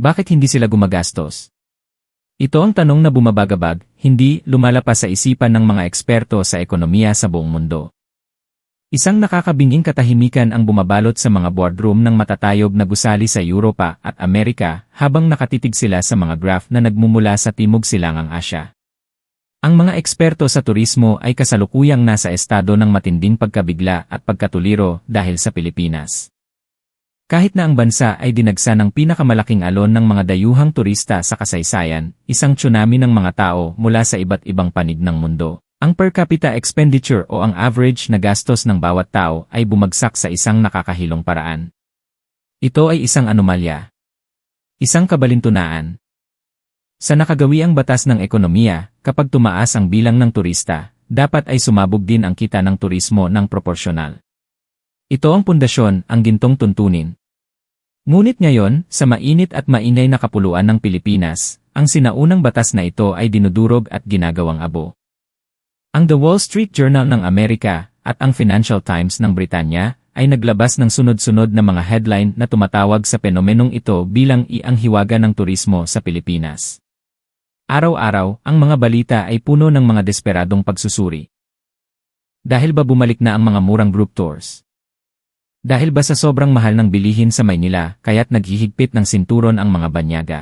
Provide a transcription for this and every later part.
Bakit hindi sila gumagastos? Ito ang tanong na bumabagabag, hindi lumalapas sa isipan ng mga eksperto sa ekonomiya sa buong mundo. Isang nakakabinging katahimikan ang bumabalot sa mga boardroom ng matatayog na gusali sa Europa at Amerika habang nakatitig sila sa mga graph na nagmumula sa Timog Silangang Asya. Ang mga eksperto sa turismo ay kasalukuyang nasa estado ng matinding pagkabigla at pagkatuliro dahil sa Pilipinas. Kahit na ang bansa ay dinagsa ng pinakamalaking alon ng mga dayuhang turista sa kasaysayan, isang tsunami ng mga tao mula sa iba't ibang panig ng mundo. Ang per capita expenditure o ang average na gastos ng bawat tao ay bumagsak sa isang nakakahilong paraan. Ito ay isang anomalya. Isang kabalintunaan. Sa nakagawiang batas ng ekonomiya, kapag tumaas ang bilang ng turista, dapat ay sumabog din ang kita ng turismo ng proporsyonal. Ito ang pundasyon, ang gintong tuntunin. Ngunit ngayon, sa mainit at maingay na kapuluan ng Pilipinas, ang sinaunang batas na ito ay dinudurog at ginagawang abo. Ang The Wall Street Journal ng Amerika at ang Financial Times ng Britanya ay naglabas ng sunod-sunod na mga headline na tumatawag sa fenomenong ito bilang ang hiwaga ng turismo sa Pilipinas. Araw-araw, ang mga balita ay puno ng mga desperadong pagsusuri. Dahil ba bumalik na ang mga murang group tours? Dahil ba sa sobrang mahal ng bilihin sa Maynila kaya't naghihigpit ng sinturon ang mga banyaga?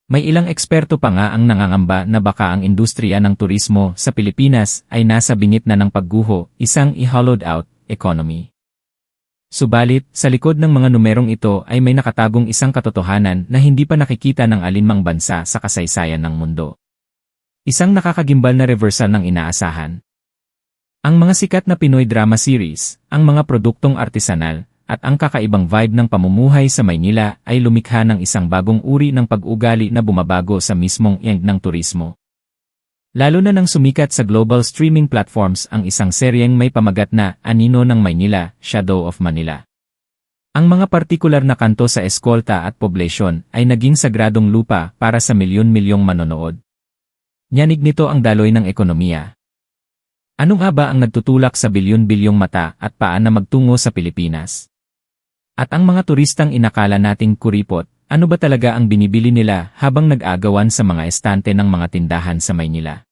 May ilang eksperto pa nga ang nangangamba na baka ang industriya ng turismo sa Pilipinas ay nasa bingit na ng pagguho, isang i-hollowed out economy. Subalit, sa likod ng mga numerong ito ay may nakatagong isang katotohanan na hindi pa nakikita ng alinmang bansa sa kasaysayan ng mundo. Isang nakakagimbal na reversal ng inaasahan. Ang mga sikat na Pinoy drama series, ang mga produktong artisanal, at ang kakaibang vibe ng pamumuhay sa Maynila ay lumikha ng isang bagong uri ng pag-ugali na bumabago sa mismong iyang ng turismo. Lalo na nang sumikat sa global streaming platforms ang isang seryeng may pamagat na Anino ng Maynila, Shadow of Manila. Ang mga partikular na kanto sa eskolta at poblasyon ay naging sagradong lupa para sa milyon-milyong manonood. Nyanig nito ang daloy ng ekonomiya. Ano nga ba ang nagtutulak sa bilyon-bilyong mata at paan na magtungo sa Pilipinas? At ang mga turistang inakala nating kuripot, ano ba talaga ang binibili nila habang nag-agawan sa mga estante ng mga tindahan sa Maynila?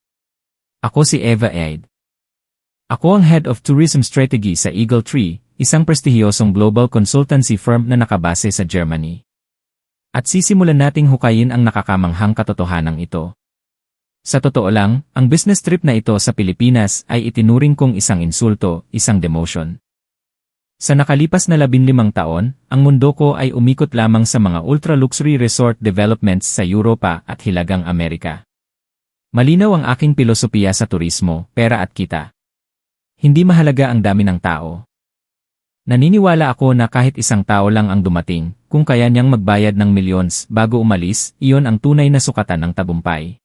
Ako si Eva Aid. Ako ang Head of Tourism Strategy sa Eagle Tree, isang prestihiyosong global consultancy firm na nakabase sa Germany. At sisimulan nating hukayin ang nakakamanghang katotohanan ito. Sa totoo lang, ang business trip na ito sa Pilipinas ay itinuring kong isang insulto, isang demotion. Sa nakalipas na 15 taon, ang mundo ko ay umikot lamang sa mga ultra-luxury resort developments sa Europa at Hilagang Amerika. Malinaw ang aking pilosopiya sa turismo, pera at kita. Hindi mahalaga ang dami ng tao. Naniniwala ako na kahit isang tao lang ang dumating, kung kaya niyang magbayad ng millions bago umalis, iyon ang tunay na sukatan ng tagumpay.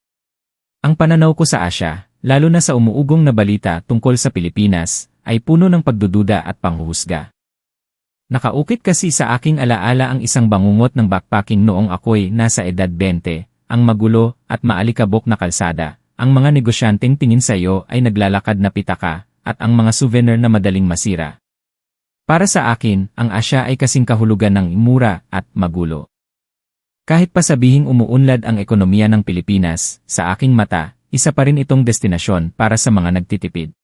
Ang pananaw ko sa Asya, lalo na sa umuugong na balita tungkol sa Pilipinas, ay puno ng pagdududa at panghuhusga. Nakaukit kasi sa aking alaala ang isang bangungot ng backpacking noong ako'y nasa edad 20, ang magulo at maalikabok na kalsada, ang mga negosyanteng tingin sa iyo ay naglalakad na pitaka, at ang mga souvenir na madaling masira. Para sa akin, ang Asya ay kasing kahulugan ng mura at magulo. Kahit pa sabihing umuunlad ang ekonomiya ng Pilipinas, sa aking mata, isa pa rin itong destinasyon para sa mga nagtitipid.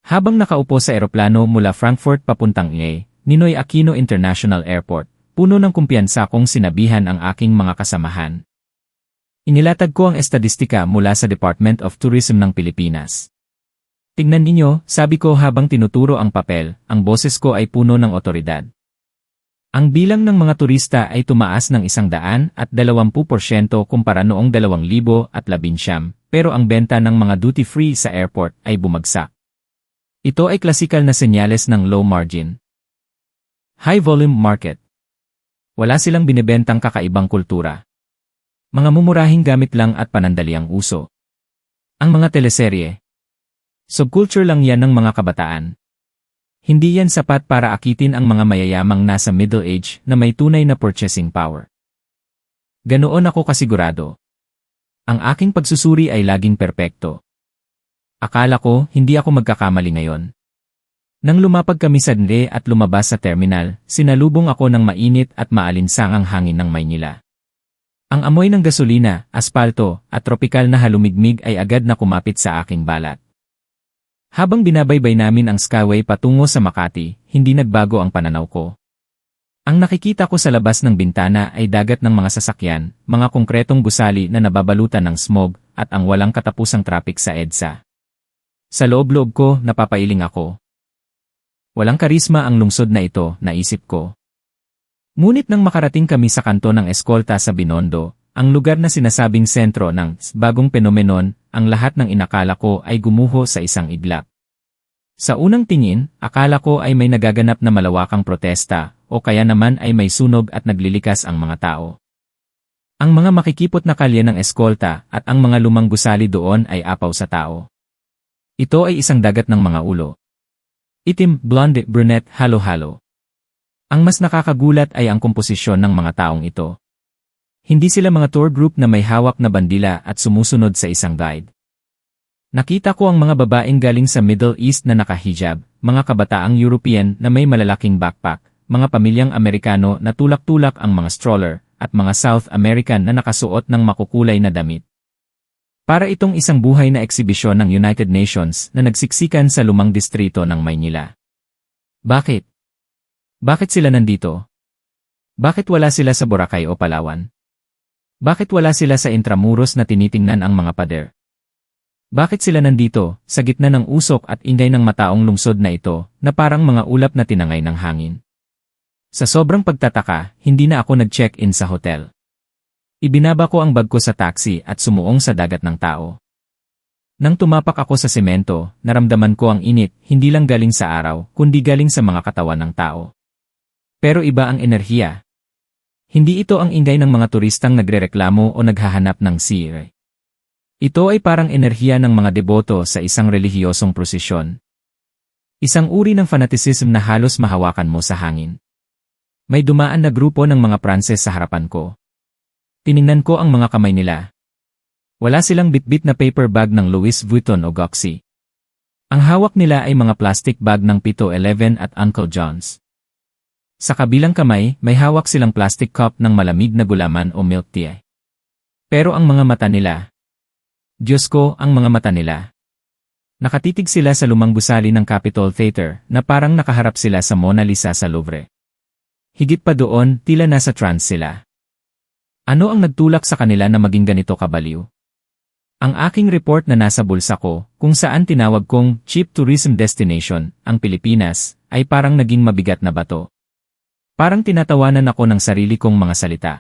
Habang nakaupo sa eroplano mula Frankfurt papuntang Ninoy Aquino International Airport, puno ng kumpiyansa kong sinabihan ang aking mga kasamahan. Inilatag ko ang estadistika mula sa Department of Tourism ng Pilipinas. Tingnan ninyo, sabi ko habang tinuturo ang papel, ang boses ko ay puno ng otoridad. Ang bilang ng mga turista ay tumaas ng 120% kumpara noong 2019, pero ang benta ng mga duty-free sa airport ay bumagsak. Ito ay klasikal na senyales ng low margin. High volume market. Wala silang binibentang kakaibang kultura. Mga mumurahing gamit lang at panandaliang uso. Ang mga teleserye. Subculture lang yan ng mga kabataan. Hindi yan sapat para akitin ang mga mayayamang nasa middle age na may tunay na purchasing power. Ganoon ako kasigurado. Ang aking pagsusuri ay laging perpekto. Akala ko, hindi ako magkakamali ngayon. Nang lumapag kami sa at lumabas sa terminal, sinalubong ako ng mainit at maalinsangang hangin ng Maynila. Ang amoy ng gasolina, aspalto, at tropikal na halumigmig ay agad na kumapit sa aking balat. Habang binabaybay namin ang Skyway patungo sa Makati, hindi nagbago ang pananaw ko. Ang nakikita ko sa labas ng bintana ay dagat ng mga sasakyan, mga konkretong gusali na nababalutan ng smog, at ang walang katapusang traffic sa EDSA. Sa loob-loob ko, napapailing ako. Walang karisma ang lungsod na ito, naisip ko. Ngunit nang makarating kami sa kanto ng Escolta sa Binondo, ang lugar na sinasabing sentro ng bagong penomenon, ang lahat ng inakala ko ay gumuho sa isang iglap. Sa unang tingin, akala ko ay may nagaganap na malawakang protesta, o kaya naman ay may sunog at naglilikas ang mga tao. Ang mga makikipot na kalye ng Escolta at ang mga lumang gusali doon ay apaw sa tao. Ito ay isang dagat ng mga ulo. Itim, blonde, brunette, halo-halo. Ang mas nakakagulat ay ang komposisyon ng mga taong ito. Hindi sila mga tour group na may hawak na bandila at sumusunod sa isang guide. Nakita ko ang mga babaeng galing sa Middle East na nakahijab, mga kabataang European na may malalaking backpack, mga pamilyang Amerikano na tulak-tulak ang mga stroller, at mga South American na nakasuot ng makukulay na damit. Para itong isang buhay na eksibisyon ng United Nations na nagsiksikan sa lumang distrito ng Maynila. Bakit? Bakit sila nandito? Bakit wala sila sa Boracay o Palawan? Bakit wala sila sa Intramuros na tinitingnan ang mga pader? Bakit sila nandito, sa gitna ng usok at inday ng mataong lungsod na ito, na parang mga ulap na tinangay ng hangin? Sa sobrang pagtataka, hindi na ako nag-check-in sa hotel. Ibinaba ko ang bag ko sa taxi at sumuong sa dagat ng tao. Nang tumapak ako sa semento, naramdaman ko ang init, hindi lang galing sa araw, kundi galing sa mga katawan ng tao. Pero iba ang enerhiya. Hindi ito ang ingay ng mga turistang nagrereklamo o naghahanap ng sir. Ito ay parang enerhiya ng mga deboto sa isang relihiyosong prosesyon. Isang uri ng fanaticism na halos mahawakan mo sa hangin. May dumaan na grupo ng mga Pranses sa harapan ko. Tiningnan ko ang mga kamay nila. Wala silang bitbit na paper bag ng Louis Vuitton o Gucci. Ang hawak nila ay mga plastic bag ng Pito 11 at Uncle John's. Sa kabilang kamay, may hawak silang plastic cup ng malamig na gulaman o milk tea. Pero ang mga mata nila, Diyos ko, ang mga mata nila. Nakatitig sila sa lumang gusali ng Capitol Theater na parang nakaharap sila sa Mona Lisa sa Louvre. Higit pa doon, tila nasa trance sila. Ano ang nagtulak sa kanila na maging ganito kabaliw? Ang aking report na nasa bulsa ko, kung saan tinawag kong cheap tourism destination, ang Pilipinas, ay parang naging mabigat na bato. Parang tinatawanan ako ng sarili kong mga salita.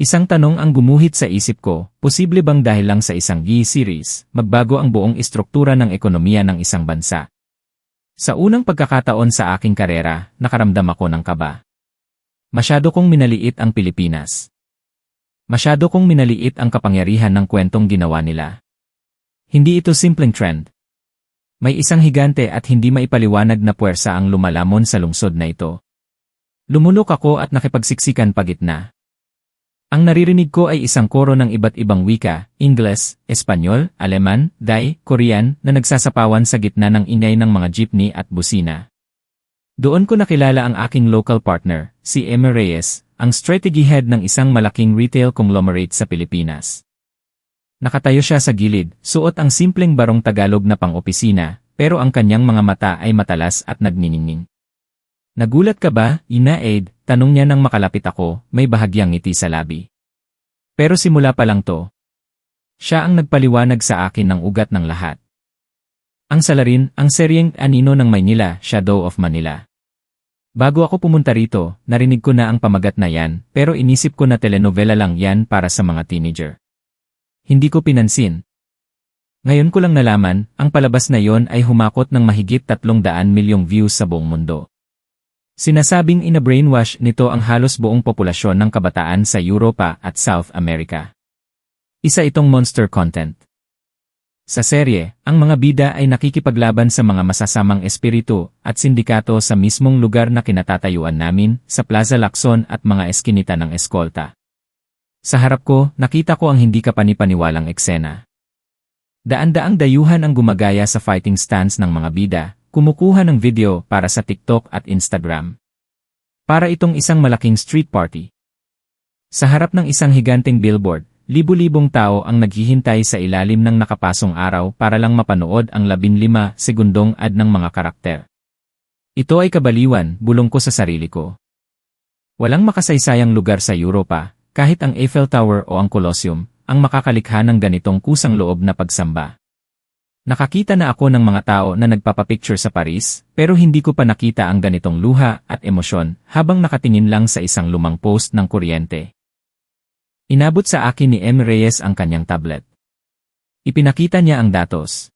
Isang tanong ang gumuhit sa isip ko, posible bang dahil lang sa isang series, magbago ang buong istruktura ng ekonomiya ng isang bansa? Sa unang pagkakataon sa aking karera, nakaramdam ako ng kaba. Masyado kong minaliit ang Pilipinas. Masyado kong minaliit ang kapangyarihan ng kwentong ginawa nila. Hindi ito simpleng trend. May isang higante at hindi maipaliwanag na puwersa ang lumalamon sa lungsod na ito. Lumulok ako at nakipagsiksikan pagitna. Ang naririnig ko ay isang koro ng iba't ibang wika, Ingles, Espanyol, Aleman, Thai, Korean, na nagsasapawan sa gitna ng ingay ng mga jeepney at busina. Doon ko nakilala ang aking local partner, si Emma Reyes, ang strategy head ng isang malaking retail conglomerate sa Pilipinas. Nakatayo siya sa gilid, suot ang simpleng barong Tagalog na pang-opisina, pero ang kanyang mga mata ay matalas at nagniningning. Nagulat ka ba, Ina Aid? Tanong niya nang makalapit ako, may bahagyang ngiti sa labi. Pero simula pa lang to. Siya ang nagpaliwanag sa akin ng ugat ng lahat. Ang salarin, ang seryeng Anino ng Maynila, Shadow of Manila. Bago ako pumunta rito, narinig ko na ang pamagat na yan, pero inisip ko na telenovela lang yan para sa mga teenager. Hindi ko pinansin. Ngayon ko lang nalaman, ang palabas na yon ay humakot ng mahigit 300 milyong views sa buong mundo. Sinasabing ina-brainwash nito ang halos buong populasyon ng kabataan sa Europa at South America. Isa itong monster content. Sa serye, ang mga bida ay nakikipaglaban sa mga masasamang espiritu at sindikato sa mismong lugar na kinatatayuan namin, sa Plaza Lacson at mga eskinita ng Escolta. Sa harap ko, nakita ko ang hindi kapanipaniwalang eksena. Daan-daang dayuhan ang gumagaya sa fighting stance ng mga bida, kumukuha ng video para sa TikTok at Instagram. Para itong isang malaking street party. Sa harap ng isang higanteng billboard, libu-libong tao ang naghihintay sa ilalim ng nakapasong araw para lang mapanood ang 15 segundong ad ng mga karakter. Ito ay kabaliwan, bulong ko sa sarili ko. Walang makasaysayang lugar sa Europa, kahit ang Eiffel Tower o ang Colosseum, ang makakalikha ng ganitong kusang loob na pagsamba. Nakakita na ako ng mga tao na nagpapapicture sa Paris, pero hindi ko pa nakita ang ganitong luha at emosyon habang nakatingin lang sa isang lumang post ng kuryente. Inabot sa akin ni M. Reyes ang kanyang tablet. Ipinakita niya ang datos.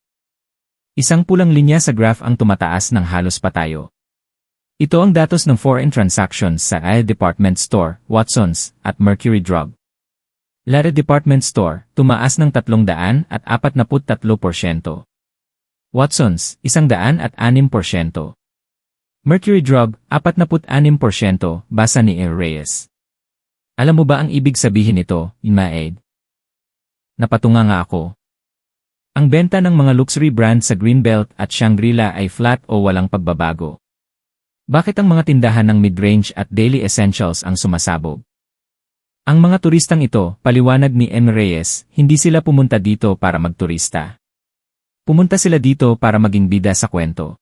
Isang pulang linya sa graph ang tumataas ng halos patayo. Ito ang datos ng foreign transactions sa Ae Department Store, Watsons, at Mercury Drug. Lare Department Store, tumaas ng 343%. Watsons, 106%. Mercury Drug, 46%, basa ni M. Reyes. Alam mo ba ang ibig sabihin nito, Imaed? Napatunga nga ako. Ang benta ng mga luxury brand sa Greenbelt at Shangri-La ay flat o walang pagbabago. Bakit ang mga tindahan ng mid-range at daily essentials ang sumasabog? Ang mga turistang ito, paliwanag ni M. Reyes, hindi sila pumunta dito para magturista. Pumunta sila dito para maging bida sa kwento.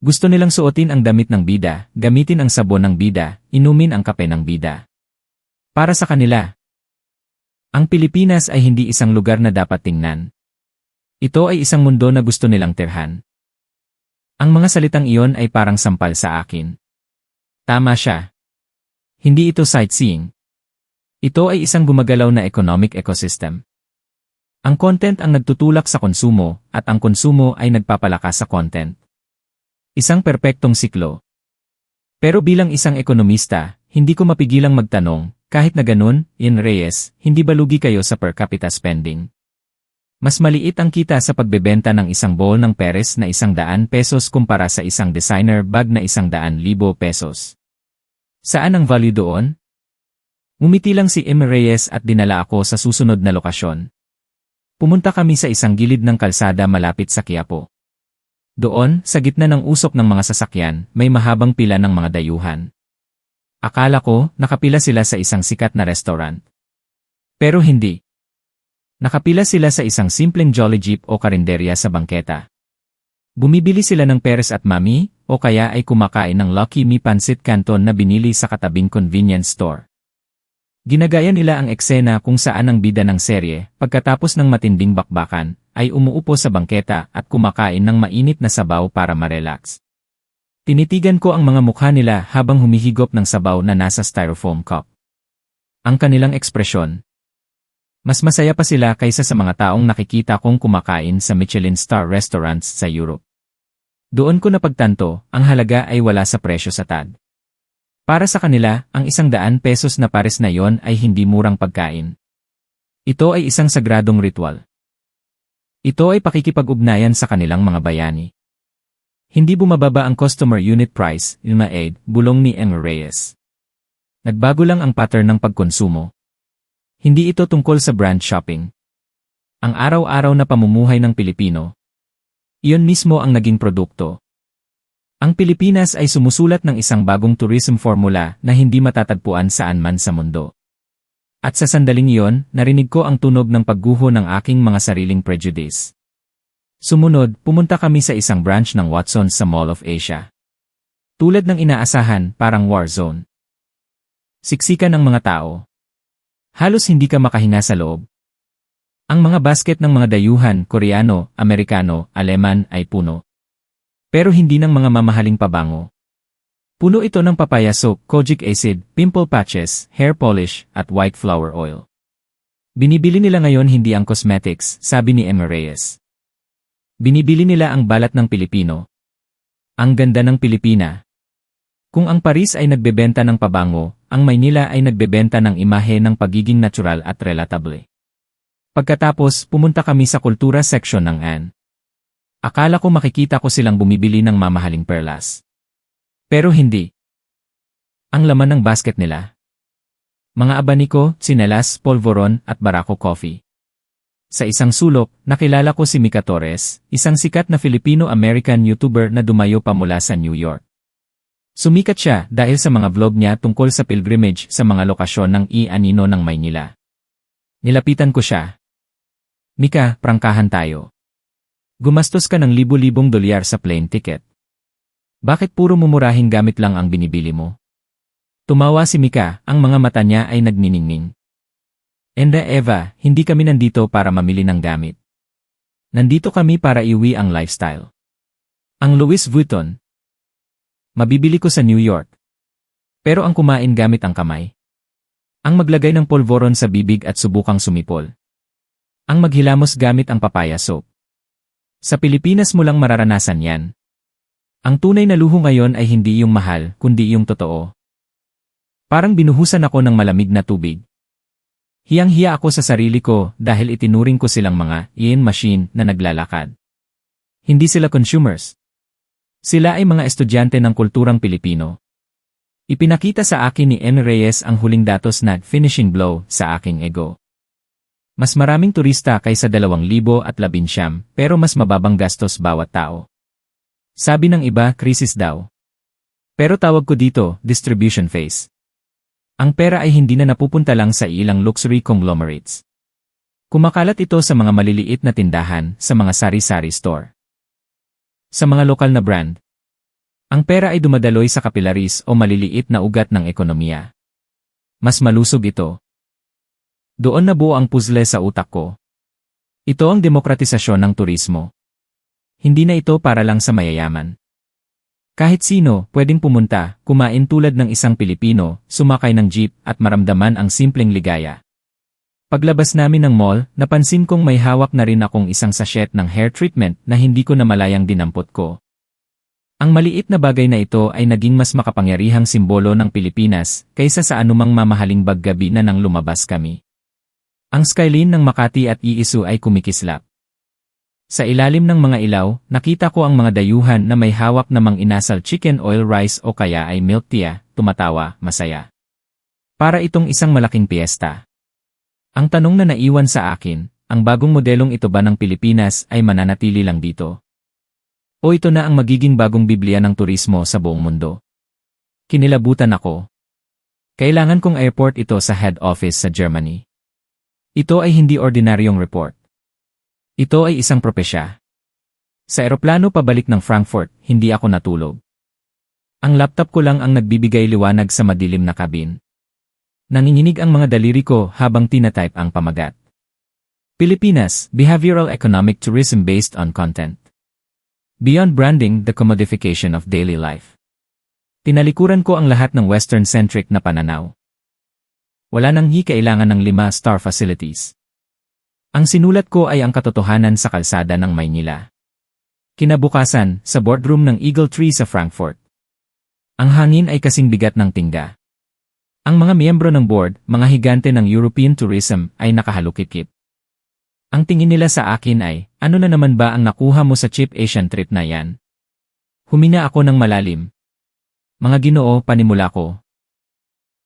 Gusto nilang suotin ang damit ng bida, gamitin ang sabon ng bida, inumin ang kape ng bida. Para sa kanila, ang Pilipinas ay hindi isang lugar na dapat tingnan. Ito ay isang mundo na gusto nilang tirhan. Ang mga salitang iyon ay parang sampal sa akin. Tama siya. Hindi ito sightseeing. Ito ay isang gumagalaw na economic ecosystem. Ang content ang nagtutulak sa konsumo, at ang konsumo ay nagpapalakas sa content. Isang perpektong siklo. Pero bilang isang ekonomista, hindi ko mapigilang magtanong, kahit na ganun, in Reyes, hindi ba lugi kayo sa per capita spending? Mas maliit ang kita sa pagbebenta ng isang bowl ng Perez na 100 pesos kumpara sa isang designer bag na 100,000 pesos. Saan ang value doon? Ngumiti lang si M. Reyes at dinala ako sa susunod na lokasyon. Pumunta kami sa isang gilid ng kalsada malapit sa Quiapo. Doon, sa gitna ng usok ng mga sasakyan, may mahabang pila ng mga dayuhan. Akala ko, nakapila sila sa isang sikat na restaurant. Pero hindi. Nakapila sila sa isang simpleng Jolly Jeep o karinderya sa bangketa. Bumibili sila ng Perez at Mami, o kaya ay kumakain ng Lucky Me Pancit Canton na binili sa katabing convenience store. Ginagaya nila ang eksena kung saan ang bida ng serye, pagkatapos ng matinding bakbakan, ay umuupo sa bangketa at kumakain ng mainit na sabaw para ma-relax. Tinitigan ko ang mga mukha nila habang humihigop ng sabaw na nasa styrofoam cup. Ang kanilang ekspresyon. Mas masaya pa sila kaysa sa mga taong nakikita kong kumakain sa Michelin star restaurants sa Europe. Doon ko napagtanto, ang halaga ay wala sa presyo sa TAD. Para sa kanila, ang 100 pesos na pares na yon ay hindi murang pagkain. Ito ay isang sagradong ritual. Ito ay pakikipag-ugnayan sa kanilang mga bayani. Hindi bumababa ang customer unit price, Imaed, bulong ni M. Reyes. Nagbago lang ang pattern ng pagkonsumo. Hindi ito tungkol sa brand shopping. Ang araw-araw na pamumuhay ng Pilipino. Iyon mismo ang naging produkto. Ang Pilipinas ay sumusulat ng isang bagong tourism formula na hindi matatagpuan saan man sa mundo. At sa sandaling iyon, narinig ko ang tunog ng pagguho ng aking mga sariling prejudice. Sumunod, pumunta kami sa isang branch ng Watsons sa Mall of Asia. Tulad ng inaasahan, parang war zone. Siksikan ng mga tao. Halos hindi ka makahinga sa loob. Ang mga basket ng mga dayuhan, Koreano, Amerikano, Aleman ay puno. Pero hindi ng mga mamahaling pabango. Puno ito ng papaya soap, kojic acid, pimple patches, hair polish, at white flower oil. Binibili nila ngayon hindi ang cosmetics, sabi ni M. Reyes. Binibili nila ang balat ng Pilipino. Ang ganda ng Pilipina. Kung ang Paris ay nagbebenta ng pabango, ang Maynila ay nagbebenta ng imahe ng pagiging natural at relatable. Pagkatapos, pumunta kami sa kultura section ng Anne. Akala ko makikita ko silang bumibili ng mamahaling perlas. Pero hindi. Ang laman ng basket nila. Mga abaniko, tsinelas, polvoron, at Barako coffee. Sa isang sulok, nakilala ko si Mika Torres, isang sikat na Filipino-American YouTuber na dumayo pa mula sa New York. Sumikat siya dahil sa mga vlog niya tungkol sa pilgrimage sa mga lokasyon ng Anino ng Maynila. Nilapitan ko siya. Mika, prangkahan tayo. Gumastos ka ng libu-libong dolyar sa plane ticket. Bakit puro mumurahing gamit lang ang binibili mo? Tumawa si Mika, ang mga mata niya ay nagniningning. Eva, hindi kami nandito para mamili ng gamit. Nandito kami para iwi ang lifestyle. Ang Louis Vuitton. Mabibili ko sa New York. Pero ang kumain gamit ang kamay. Ang maglagay ng polvoron sa bibig at subukang sumipol. Ang maghilamos gamit ang papaya soap. Sa Pilipinas mo lang mararanasan yan. Ang tunay na luho ngayon ay hindi yung mahal, kundi yung totoo. Parang binuhusan ako ng malamig na tubig. Hiyang-hiya ako sa sarili ko dahil itinuring ko silang mga machine na naglalakad. Hindi sila consumers. Sila ay mga estudyante ng kulturang Pilipino. Ipinakita sa akin ni N. Reyes ang huling datos na finishing blow sa aking ego. Mas maraming turista kaysa 2019 pero mas mababang gastos bawat tao. Sabi ng iba, krisis daw. Pero tawag ko dito, distribution phase. Ang pera ay hindi na napupunta lang sa ilang luxury conglomerates. Kumakalat ito sa mga maliliit na tindahan, sa mga sari-sari store. Sa mga lokal na brand. Ang pera ay dumadaloy sa capillaries o maliliit na ugat ng ekonomiya. Mas malusog ito. Doon nabuo ang puzzle sa utak ko. Ito ang demokratisasyon ng turismo. Hindi na ito para lang sa mayayaman. Kahit sino, pwedeng pumunta, kumain tulad ng isang Pilipino, sumakay ng jeep at maramdaman ang simpleng ligaya. Paglabas namin ng mall, napansin kong may hawak na rin akong isang sachet ng hair treatment na hindi ko namalayang dinampot ko. Ang maliit na bagay na ito ay naging mas makapangyarihang simbolo ng Pilipinas kaysa sa anumang mamahaling bag gabi na nang lumabas kami. Ang skyline ng Makati at Iisu ay kumikislap. Sa ilalim ng mga ilaw, nakita ko ang mga dayuhan na may hawak na mang-inasal chicken oil rice o kaya ay milk tea, tumatawa, masaya. Para itong isang malaking piyesta. Ang tanong na naiwan sa akin, ang bagong modelong ito ba ng Pilipinas ay mananatili lang dito? O ito na ang magiging bagong Biblia ng turismo sa buong mundo? Kinilabutan ako. Kailangan kong airport ito sa head office sa Germany. Ito ay hindi ordinaryong report. Ito ay isang propesya. Sa eroplano pabalik ng Frankfurt, hindi ako natulog. Ang laptop ko lang ang nagbibigay liwanag sa madilim na kabin. Nanginginig ang mga daliri ko habang tinatype ang pamagat. Pilipinas, Behavioral Economic Tourism Based on Content. Beyond Branding, the Commodification of Daily Life. Tinalikuran ko ang lahat ng Western-centric na pananaw. Wala nang kailangan ng 5-star facilities. Ang sinulat ko ay ang katotohanan sa kalsada ng Maynila. Kinabukasan, sa boardroom ng Eagle Tree sa Frankfurt. Ang hangin ay kasing bigat ng tingga. Ang mga miyembro ng board, mga higante ng European tourism, ay nakahalukikip. Ang tingin nila sa akin ay, ano na naman ba ang nakuha mo sa cheap Asian trip na yan? Humina ako ng malalim. Mga Ginoo, panimula ko.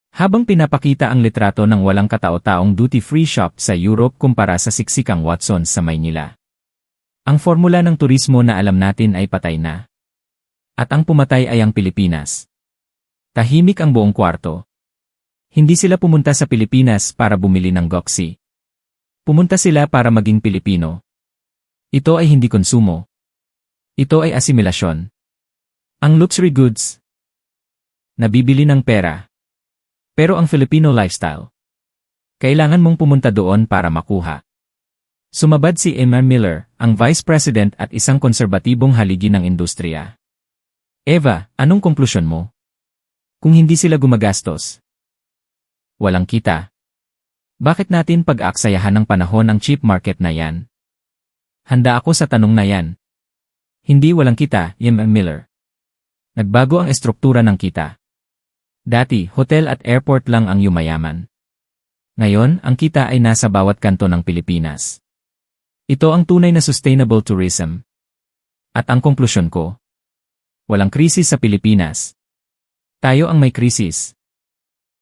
Habang pinapakita ang litrato ng walang katao-taong duty-free shop sa Europe kumpara sa siksikang Watsons sa Maynila. Ang formula ng turismo na alam natin ay patay na. At ang pumatay ay ang Pilipinas. Tahimik ang buong kwarto. Hindi sila pumunta sa Pilipinas para bumili ng goksi. Pumunta sila para maging Pilipino. Ito ay hindi konsumo. Ito ay asimilasyon. Ang luxury goods. Nabibili ng pera. Pero ang Filipino lifestyle. Kailangan mong pumunta doon para makuha. Sumabad si Emma Miller, ang Vice President at isang konserbatibong haligi ng industriya. Eva, anong konklusyon mo? Kung hindi sila gumagastos. Walang kita. Bakit natin pag-aaksayahan ng panahon ang cheap market na yan? Handa ako sa tanong na yan. Hindi walang kita, Emma Miller. Nagbago ang estruktura ng kita. Dati, hotel at airport lang ang yumayaman. Ngayon, ang kita ay nasa bawat kanto ng Pilipinas. Ito ang tunay na sustainable tourism. At ang konklusyon ko, walang krisis sa Pilipinas. Tayo ang may krisis.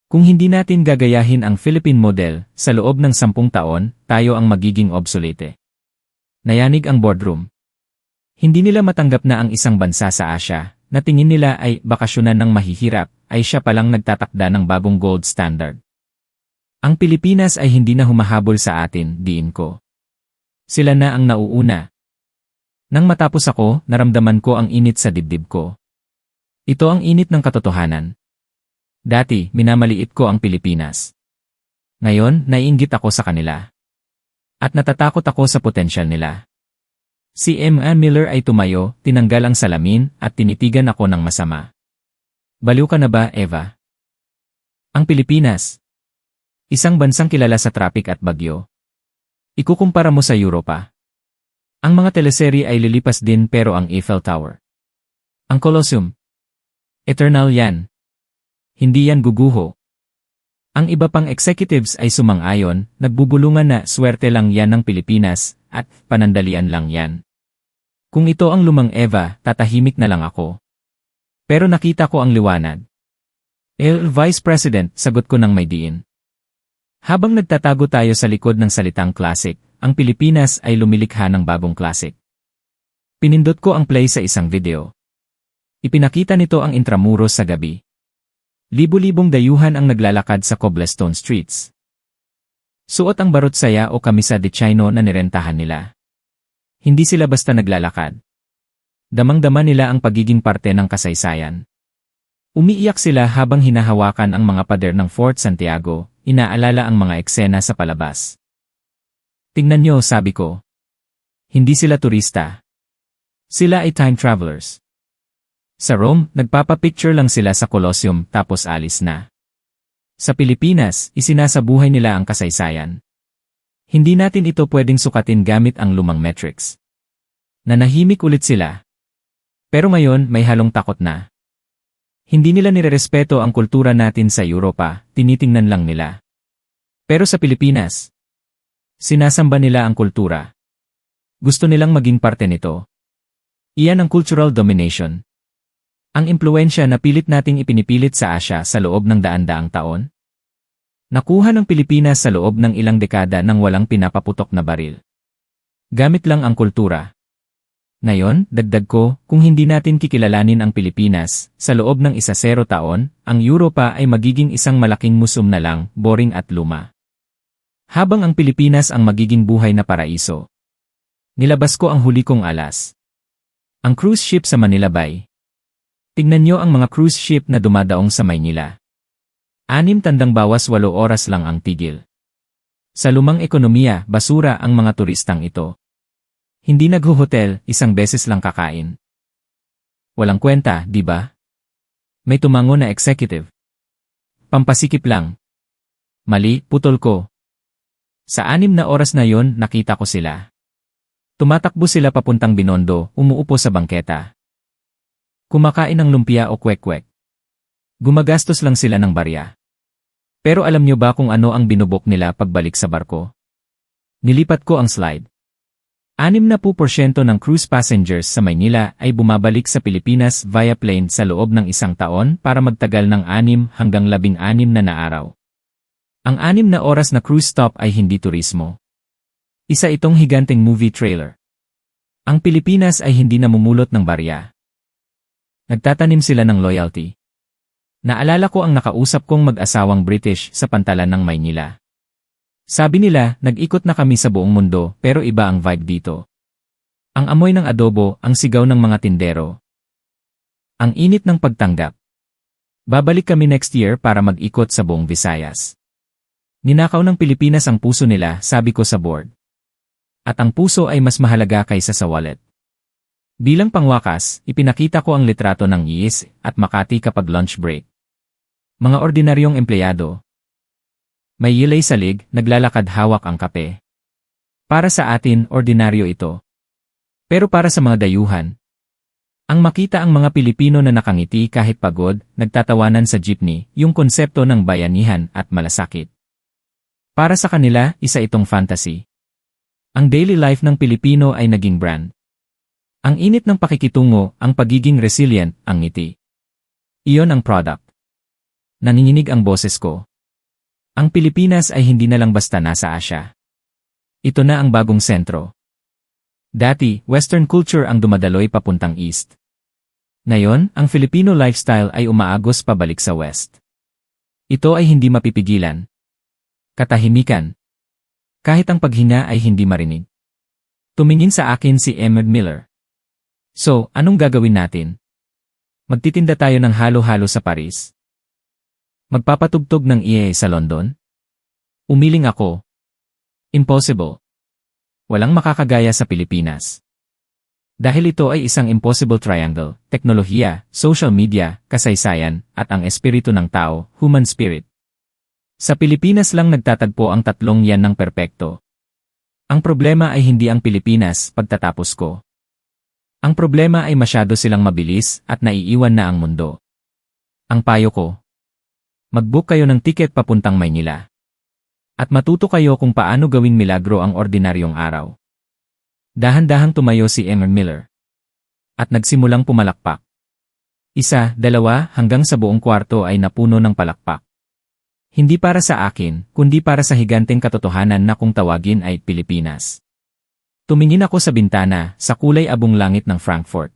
Kung hindi natin gagayahin ang Philippine model, sa loob ng 10 taon, tayo ang magiging obsolete. Nayanig ang boardroom. Hindi nila matanggap na ang isang bansa sa Asia, na tingin nila ay bakasyonan ng mahihirap, ay siya palang nagtatakda ng bagong gold standard. Ang Pilipinas ay hindi na humahabol sa atin, diin ko. Sila na ang nauuna. Nang matapos ako, naramdaman ko ang init sa dibdib ko. Ito ang init ng katotohanan. Dati, minamaliit ko ang Pilipinas. Ngayon, naiinggit ako sa kanila. At natatakot ako sa potensyal nila. Si M.A. Miller ay tumayo, tinanggal ang salamin, at tinitigan ako ng masama. Baliw ka na ba, Eva? Ang Pilipinas. Isang bansang kilala sa trapik at bagyo. Ikukumpara mo sa Europa. Ang mga teleserye ay lilipas din pero ang Eiffel Tower. Ang Colosseum. Eternal yan. Hindi yan guguho. Ang iba pang executives ay sumang-ayon, nagbubulungan na swerte lang yan ng Pilipinas, at panandalian lang yan. Kung ito ang lumang Eva, tatahimik na lang ako. Pero nakita ko ang liwanag. Vice President, sagot ko ng may diin. Habang nagtatago tayo sa likod ng salitang classic, ang Pilipinas ay lumilikha ng bagong classic. Pinindot ko ang play sa isang video. Ipinakita nito ang Intramuros sa gabi. Libu-libong dayuhan ang naglalakad sa cobblestone streets. Suot ang barot saya o kamisa de chino na nirentahan nila. Hindi sila basta naglalakad. Damang-dama nila ang pagiging parte ng kasaysayan. Umiiyak sila habang hinahawakan ang mga pader ng Fort Santiago, inaalala ang mga eksena sa palabas. Tingnan nyo, sabi ko. Hindi sila turista. Sila ay time travelers. Sa Rome, nagpapapicture lang sila sa Colosseum tapos alis na. Sa Pilipinas, isinasabuhay nila ang kasaysayan. Hindi natin ito pwedeng sukatin gamit ang lumang metrics. Nanahimik ulit sila. Pero ngayon may halong takot na. Hindi nila nirerespeto ang kultura natin sa Europa, tinitingnan lang nila. Pero sa Pilipinas, sinasamba nila ang kultura. Gusto nilang maging parte nito. Iyan ang cultural domination. Ang impluensya na pilit nating ipinipilit sa Asya sa loob ng daan-daang taon. Nakuha ng Pilipinas sa loob ng ilang dekada nang walang pinapaputok na baril. Gamit lang ang kultura. Ngayon, dagdag ko, kung hindi natin kikilalanin ang Pilipinas, sa loob ng 10 taon, ang Europa ay magiging isang malaking museum na lang, boring at luma. Habang ang Pilipinas ang magiging buhay na paraiso. Nilabas ko ang huli kong alas. Ang cruise ship sa Manila Bay. Tignan nyo ang mga cruise ship na dumadaong sa Maynila. 6 tandang bawas 8 oras lang ang tigil. Sa lumang ekonomiya, basura ang mga turistang ito. Hindi naghuhotel, 1 beses lang kakain. Walang kwenta, di ba? May tumango na executive. Pampasikip lang. Mali, putol ko. Sa 6 na oras na yon, nakita ko sila. Tumatakbo sila papuntang Binondo, umuupo sa bangketa. Kumakain ng lumpia o kwek-kwek. Gumagastos lang sila ng barya. Pero alam nyo ba kung ano ang binubok nila pagbalik sa barko? Nilipat ko ang slide. 60% ng cruise passengers sa Maynila ay bumabalik sa Pilipinas via plane sa loob ng 1 taon para magtagal ng 6 hanggang 16 na araw. Ang 6 na oras na cruise stop ay hindi turismo. Isa itong higanteng movie trailer. Ang Pilipinas ay hindi namumulot ng barya. Nagtatanim sila ng loyalty. Naalala ko ang nakausap kong mag-asawang British sa pantalan ng Maynila. Sabi nila, nag-ikot na kami sa buong mundo pero iba ang vibe dito. Ang amoy ng adobo, ang sigaw ng mga tindero. Ang init ng pagtanggap. Babalik kami next year para mag-ikot sa buong Visayas. Ninakaw ng Pilipinas ang puso nila, sabi ko sa board. At ang puso ay mas mahalaga kaysa sa wallet. Bilang pangwakas, ipinakita ko ang litrato ng IIS at Makati kapag lunch break. Mga ordinaryong empleyado. May yilay salig, naglalakad hawak ang kape. Para sa atin, ordinaryo ito. Pero para sa mga dayuhan, ang makita ang mga Pilipino na nakangiti kahit pagod, nagtatawanan sa jeepney, yung konsepto ng bayanihan at malasakit. Para sa kanila, isa itong fantasy. Ang daily life ng Pilipino ay naging brand. Ang init ng pakikitungo, ang pagiging resilient, ang ngiti. Iyon ang product. Nanginginig ang boses ko. Ang Pilipinas ay hindi na lang basta nasa Asya. Ito na ang bagong sentro. Dati, Western culture ang dumadaloy papuntang East. Ngayon, ang Filipino lifestyle ay umaagos pabalik sa West. Ito ay hindi mapipigilan. Katahimikan. Kahit ang paghinga ay hindi marinig. Tumingin sa akin si Emmett Miller. So, anong gagawin natin? Magtitinda tayo ng halo-halo sa Paris? Magpapatugtog ng EA sa London? Umiling ako. Impossible. Walang makakagaya sa Pilipinas. Dahil ito ay isang impossible triangle, teknolohiya, social media, kasaysayan, at ang espiritu ng tao, human spirit. Sa Pilipinas lang nagtatagpo ang tatlong yan ng perpekto. Ang problema ay hindi ang Pilipinas pagtatapos ko. Ang problema ay masyado silang mabilis at naiiwan na ang mundo. Ang payo ko. Mag-book kayo ng tiket papuntang Maynila. At matuto kayo kung paano gawing milagro ang ordinaryong araw. Dahan-dahang tumayo si Emmett Miller. At nagsimulang pumalakpak. 1, 2, hanggang sa buong kwarto ay napuno ng palakpak. Hindi para sa akin, kundi para sa higanteng katotohanan na kung tawagin ay Pilipinas. Tumingin ako sa bintana, sa kulay abong langit ng Frankfurt.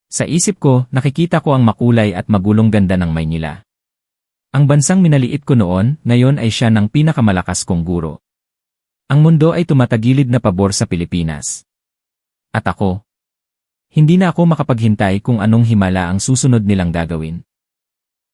Sa isip ko, nakikita ko ang makulay at magulong ganda ng Maynila. Ang bansang minaliit ko noon, ngayon ay siya ng pinakamalakas kong guro. Ang mundo ay tumatagilid na pabor sa Pilipinas. At ako? Hindi na ako makapaghintay kung anong himala ang susunod nilang gagawin.